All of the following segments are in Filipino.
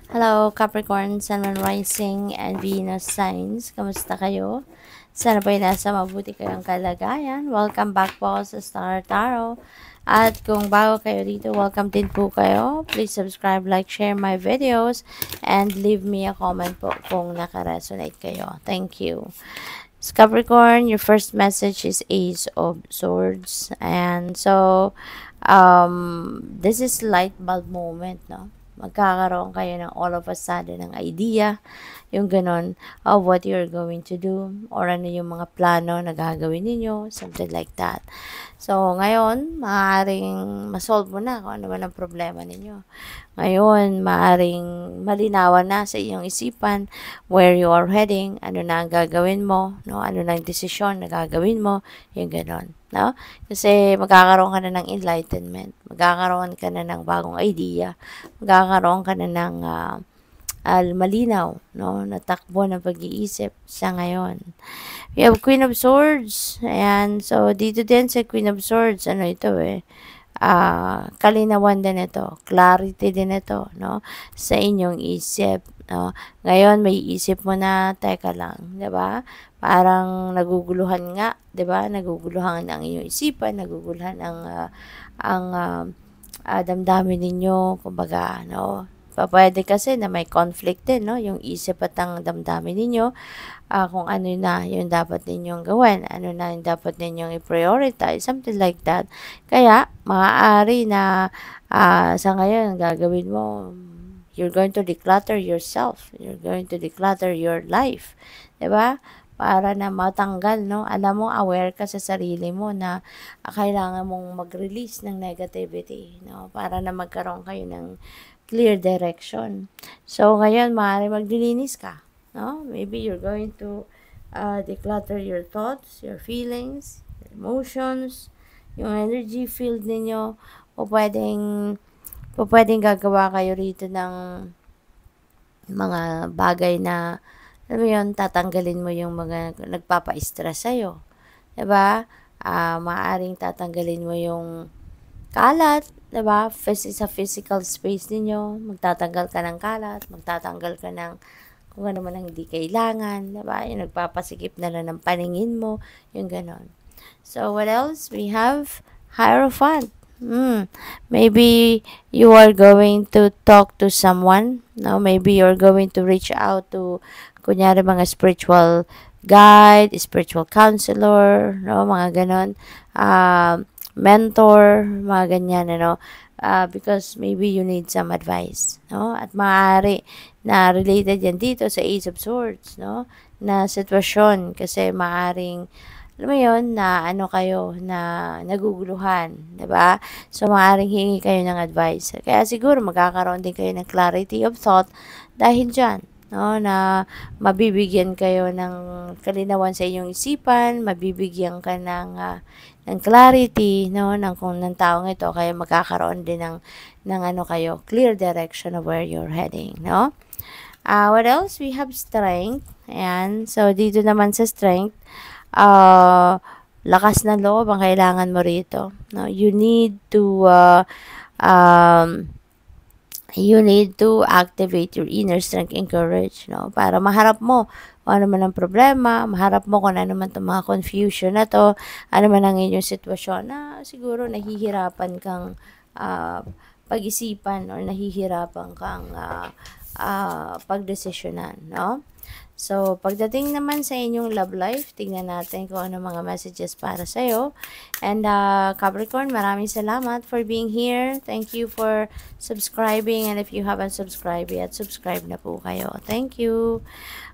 Hello, Capricorn, Sun, Moon, Rising, and Venus signs. Kamusta kayo? Sana po'y nasa mabuti kayong kalagayan. Welcome back po sa Star Tarot. At kung bago kayo dito, welcome din po kayo. Please subscribe, like, share my videos, and leave me a comment po kung nakaresonate kayo. Thank you. So, Capricorn, your first message is Ace of Swords. And so, this is light bulb moment, no? Magkakaroon kayo ng all of a sudden ng idea, yung ganon, of what you're going to do, or ano yung mga plano na gagawin ninyo, something like that. So, ngayon, maaaring masolve mo na kung ano man ang problema ninyo. Ngayon, maaaring malinawan na sa iyong isipan where you are heading, ano na ang gagawin mo, no? Ano na ang desisyon na gagawin mo, yung ganon. No? Kasi magkakaroon ka na ng enlightenment, magkakaroon ka na ng bagong idea, magkakaroon ka na ng malinaw, no, na takbo ng pag-iisip sa ngayon. We have Queen of Swords. Ayan. So, dito din sa Queen of Swords, ano ito kalinawan din ito, clarity din ito, no, sa inyong isip, no. Ngayon, may isip mo na, teka lang, 'di ba? Parang naguguluhan nga, 'di ba? Naguguluhan ang iyong isipan, naguguluhan ang damdamin ninyo, kumbaga, no. Pwede kasi na may conflict din, no, yung isip at ang damdamin ninyo, kung ano na yung dapat ninyong gawin, ano na yung dapat ninyong i-prioritize, something like that. Kaya, maaari na sa ngayon, gagawin mo, you're going to declutter yourself, you're going to declutter your life, 'di ba? Para na matanggal, no? Alam mo, aware ka sa sarili mo na kailangan mong mag-release ng negativity, no? Para na magkaroon kayo ng clear direction. So, ngayon, maaari maglilinis ka, no? Maybe you're going to declutter your thoughts, your feelings, your emotions, yung energy field ninyo, o pwedeng gagawa kayo rito ng mga bagay na, alam mo yun, tatanggalin mo yung mga nagpapa-stress sa'yo. Diba? Maaaring tatanggalin mo yung kalat, diba? Sa physical space ninyo, magtatanggal ka ng kalat, magtatanggal ka ng kung ano man ang hindi kailangan, diba? Yung nagpapasikip na lang ng paningin mo, yung ganon. So, what else? We have Hierophant. Maybe you are going to talk to someone, no? Maybe you're going to reach out to, kunyari, mga spiritual guide, spiritual counselor, no? Mga ganon. Mentor, mga ganyan, ano? Because maybe you need some advice, no? At maaari na related yan dito sa Ace of Swords, no? Na sitwasyon, kasi maaring, alam mo yun, na ano kayo, na naguguluhan, 'di ba? So, maaaring hingi kayo ng advice. Kaya siguro magkakaroon din kayo ng clarity of thought dahil dyan, no? Na mabibigyan kayo ng kalinawan sa inyong isipan, mabibigyan ka ng clarity, no? Ng taong ito, kaya magkakaroon din ng ano kayo, clear direction of where you're heading, no? What else? We have Strength. Ayan. So, dito naman sa Strength, lakas ng loob ang kailangan mo rito, no? You need to activate your inner strength and courage, no? Para maharap mo kung ano man ang problema, maharap mo kung ano man itong mga confusion na to, ano man ang inyong sitwasyon na siguro nahihirapan kang pag-isipan or nahihirapan kang pagdesisyonan, no? So, pagdating naman sa inyong love life, tingnan natin kung ano mga messages para sa'yo. And Capricorn, maraming salamat for being here. Thank you for subscribing. And if you haven't subscribed yet, subscribe na po kayo. Thank you.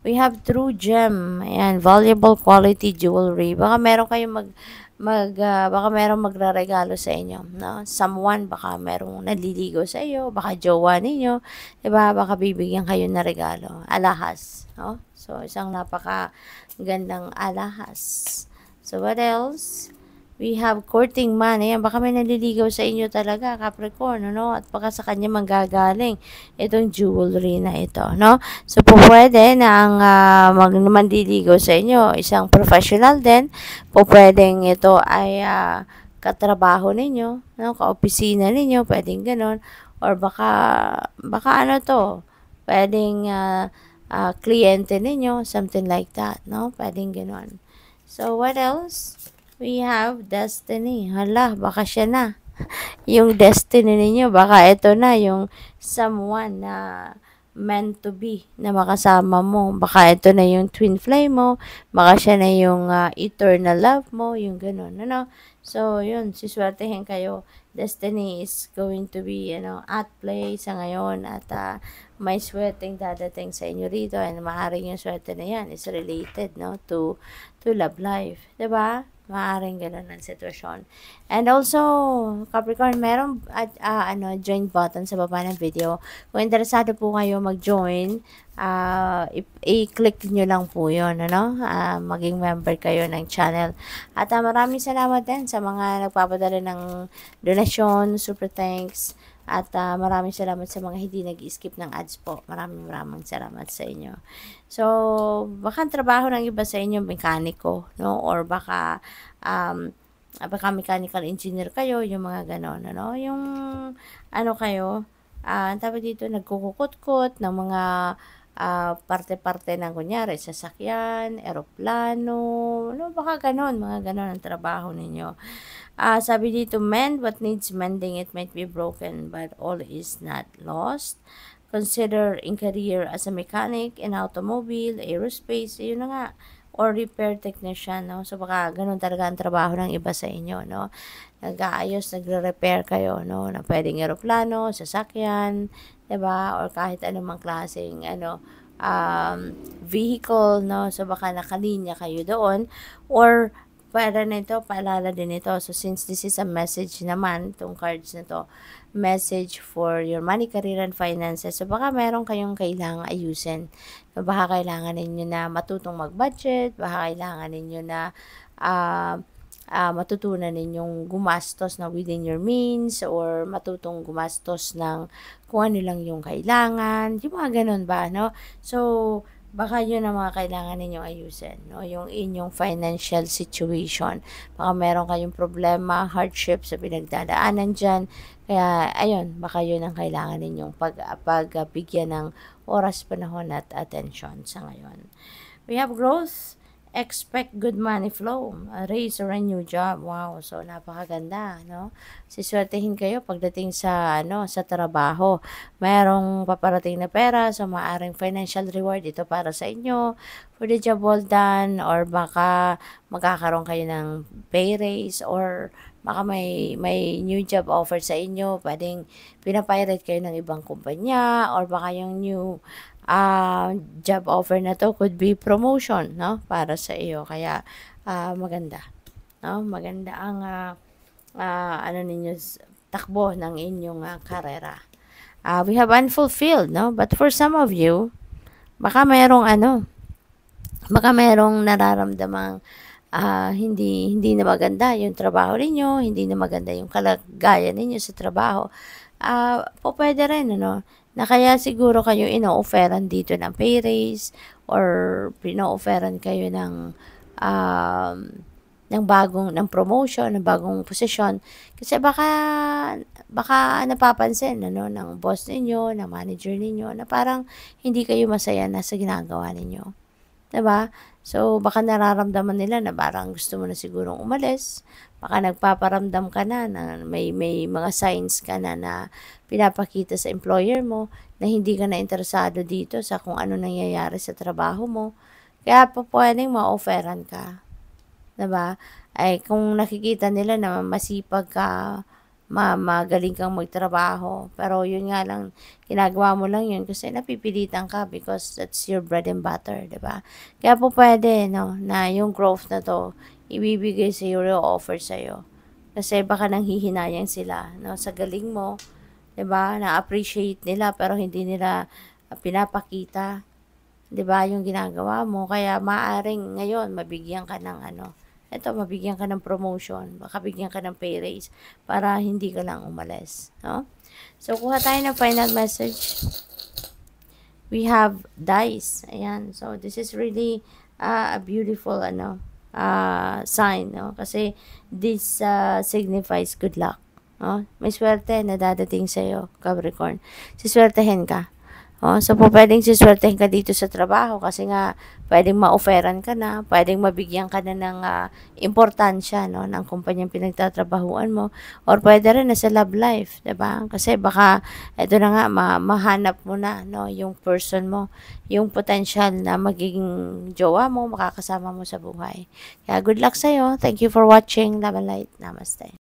We have True Gem. Ayan, valuable quality jewelry. Baka meron kayong baka merong magraregalo sa inyo, no? Someone, baka merong naliligo sa iyo, baka jowa ninyo, 'di ba? Baka bibigyan kayo ng regalo, alahas, no? So, isang napaka-gandang alahas. So, what else? We have Courting Man. Ayan, baka may naliligaw sa inyo talaga, Capricorn, no? At baka sa kanya manggagaling itong jewelry na ito, no? So, pwede na ang manliligaw sa inyo, isang professional din. Pwedeng ito ay katrabaho ninyo, no? Kaopisina ninyo, pwedeng ganon. or baka ano 'to, puwedeng, kliyente ninyo, something like that, 'no, puwedeng gano'n. So, what else? We have destiny. Hala, baka siya na. Yung destiny ninyo, baka ito na yung someone na meant to be na makasama mo. Baka ito na yung twin flame mo, baka siya na yung eternal love mo, yung ganun, ano. So, yun, siswertehin kayo. Destiny is going to be, at play sa ngayon at may swerteng dadating sa inyo rito and maaaring yung swerte na yan is related, no, to love life. 'Di ba? Maaaring gano'n ang sitwasyon. And also, Capricorn, merong join button sa baba ng video. Kung interesado po kayo mag-join, i-click nyo lang po yun, maging member kayo ng channel. At maraming salamat din sa mga nagpapadala ng donasyon, super thanks. At maraming salamat sa mga hindi nag-skip ng ads po. Maraming salamat sa inyo. So, baka ang trabaho ng iba sa inyo, mekaniko, no? Or baka mechanical engineer kayo, yung mga ganon, ano? Yung, kayo, tawag dito, nagkukukot-kot ng mga parte-parte ng kunyari, sasakyan, eroplano, no? Baka ganon, mga ganon ang trabaho ninyo. Sabi dito, mend what needs mending, it might be broken, but all is not lost. Consider in career as a mechanic in automobile, aerospace, yun na nga, or repair technician, no? So, baka ganun talaga ang trabaho ng iba sa inyo, no? Nag-aayos, nagre-repair kayo, no? Na pwedeng eroplano, sasakyan, 'di ba? Or kahit anumang klaseng, vehicle, no? So, baka nakalinya kayo doon, or para nito, paalala din ito. So, since this is a message naman, itong cards na to, message for your money, career, and finances. So, baka meron kayong kailangang ayusin. So, baka kailangan ninyo na matutong mag-budget, baka kailangan ninyo na matutunan ninyong gumastos na within your means, or matutong gumastos ng kung ano lang yung kailangan. Yung mga ganun ba, no? So, baka yun ang mga kailangan ninyong ayusin, no? Yung inyong financial situation. Baka meron kayong problema, hardship sa pinagdadaanan dyan. Kaya, ayun, baka yun ang kailangan ninyong pagbigyan ng oras, panahon at attention sa ngayon. We have growth. Expect good money flow, a raise or a new job. Wow, so napakaganda, no? Siswertehin kayo pagdating sa sa trabaho. Mayroong paparating na pera, so maaring financial reward ito para sa inyo for the job well done, or baka magkakaroon kayo ng pay raise, or baka may new job offer sa inyo, pwedeng pinapirate kayo ng ibang kumpanya, or baka yung new job offer na to could be promotion, no, para sa iyo. Kaya maganda, no, maganda ang ninyo, takbo ng inyong karera. We have unfulfilled, no, but for some of you, baka mayroong nararamdamang hindi na maganda yung trabaho ninyo, hindi na maganda yung kalagayan ninyo sa trabaho. Pwede rin, na kaya siguro kayo ino-offeran dito ng pay raise, or ino-offeran kayo ng promotion, ng bagong posisyon, kasi baka napapansin ng boss ninyo, ng manager ninyo, na parang hindi kayo masaya na sa ginagawa ninyo, 'di ba? So, baka nararamdaman nila na parang gusto mo na sigurong umalis. Baka nagpaparamdam ka na may mga signs ka na pinapakita sa employer mo na hindi ka na interesado dito sa kung ano nangyayari sa trabaho mo. Kaya pwedeng ma-offeran ka. 'Di ba? Ay, kung nakikita nila na masipag ka, magaling kang magtrabaho, pero yun nga lang, ginagawa mo lang yun kasi napipilitan ka because that's your bread and butter, 'di ba? Kaya pwede, no, na yung growth na to ibibigay sa iyo, offer sa iyo. Kasi baka nanghihinayang sila, no, sa galing mo, 'di ba? Na-appreciate nila pero hindi nila pinapakita, 'di ba, yung ginagawa mo. Kaya maaring ngayon mabigyan ka ng mabigyan ka ng promotion, baka bigyan ka ng pay raise para hindi ka lang umalis, no? So, kuha tayo ng final message. We have dice. Ayan. So, this is really a beautiful sign, no? Kasi this signifies good luck. Oh, may swerte na dadating sa'yo, Capricorn. Siswertehin ka. Oh, so po pwedeng siswertehin ka dito sa trabaho kasi nga pwedeng ma-offeran ka na, pwedeng mabigyan ka na ng importansya no ng kumpanyang pinagtatrabahuan mo or pwede rin na sa love life, 'di ba? Kasi baka ito na nga mahanap mo na no yung person mo, yung potential na magiging jowa mo, makakasama mo sa buhay. Kaya good luck sa iyo. Thank you for watching. Love and light. Namaste.